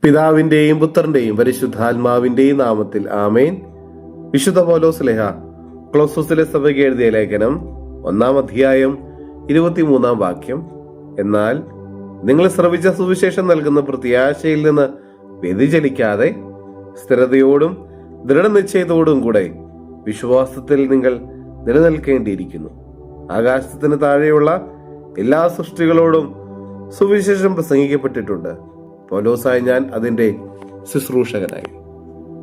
പിതാവിന്റെയും പുത്രന്റെയും പരിശുദ്ധാത്മാവിന്റെയും നാമത്തിൽ ആമേൻ. വിശുദ്ധ പൗലോസ് ശ്ലീഹ കൊളോസ്സോസിലെ സഭയ്ക്ക് എഴുതിയ ലേഖനം 1-ാം അധ്യായം 23-ാം വാക്യം. എന്നാൽ നിങ്ങൾ ശ്രവിച്ച സുവിശേഷം നൽകുന്ന പ്രത്യാശയിൽ നിന്ന് വ്യതിചലിക്കാതെ സ്ഥിരതയോടും ദൃഢനിശ്ചയത്തോടും കൂടെ വിശ്വാസത്തിൽ നിങ്ങൾ നിലനിൽക്കേണ്ടിയിരിക്കുന്നു. ആകാശത്തിന് താഴെയുള്ള എല്ലാ സൃഷ്ടികളോടും സുവിശേഷം പ്രസംഗിക്കപ്പെട്ടിട്ടുണ്ട്. പൗലോസായ ഞാൻ അതിന്റെ ശുശ്രൂഷകനായി.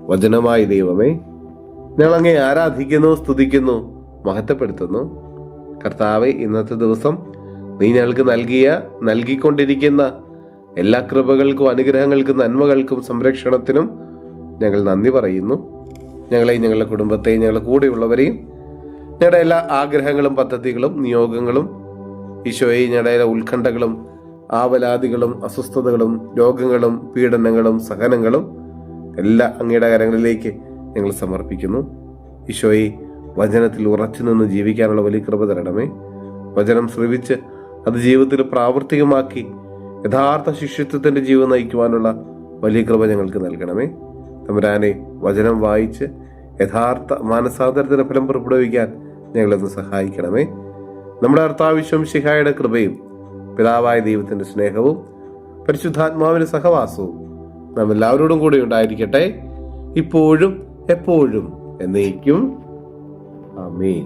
വചനമായ ദൈവമേ, ഞങ്ങൾ അങ്ങേ ആരാധിക്കുന്നു, സ്തുതിക്കുന്നു, മഹത്വപ്പെടുത്തുന്നു. കർത്താവെ, ഇന്നത്തെ ദിവസം നീ ഞങ്ങൾക്ക് നൽകിക്കൊണ്ടിരിക്കുന്ന എല്ലാ കൃപകൾക്കും അനുഗ്രഹങ്ങൾക്കും നന്മകൾക്കും സംരക്ഷണത്തിനും ഞങ്ങൾ നന്ദി പറയുന്നു. ഞങ്ങളെയും ഞങ്ങളുടെ കുടുംബത്തെയും ഞങ്ങളുടെ കൂടെയുള്ളവരെയും ഞങ്ങളുടെ എല്ലാ ആഗ്രഹങ്ങളും പദ്ധതികളും നിയോഗങ്ങളും ഈശോയെ, ഞങ്ങളുടെ എല്ലാ ഉത്കണ്ഠകളും ആവലാദികളും അസ്വസ്ഥതകളും രോഗങ്ങളും പീഡനങ്ങളും സഹനങ്ങളും എല്ലാം അങ്ങയുടെ കരങ്ങളിലേക്ക് ഞങ്ങൾ സമർപ്പിക്കുന്നു. ഈശോയെ, വചനത്തിൽ ഉറച്ചു നിന്ന് ജീവിക്കാനുള്ള വലിയ കൃപ തരണമേ. വചനം ശ്രവിച്ച് അത് ജീവിതത്തിൽ പ്രാവർത്തികമാക്കി യഥാർത്ഥ ശിഷ്യത്വത്തിന്റെ ജീവിതം നയിക്കുവാനുള്ള വലിയ കൃപ ഞങ്ങൾക്ക് നൽകണമേ. തമ്പുരാനെ, വചനം വായിച്ച് യഥാർത്ഥ മാനസാന്തരത്തിന്റെ ഫലം പുറപ്പെടുവിക്കാൻ ഞങ്ങളൊന്ന് സഹായിക്കണമേ. നമ്മുടെ കർത്താവ് മിശിഹായുടെ കൃപയും പിതാവായ ദൈവത്തിന്റെ സ്നേഹവും പരിശുദ്ധാത്മാവിന്റെ സഹവാസവും നാം എല്ലാവരോടും കൂടെ ഉണ്ടായിരിക്കട്ടെ, ഇപ്പോഴും എപ്പോഴും എന്നേക്കും. ആമേൻ.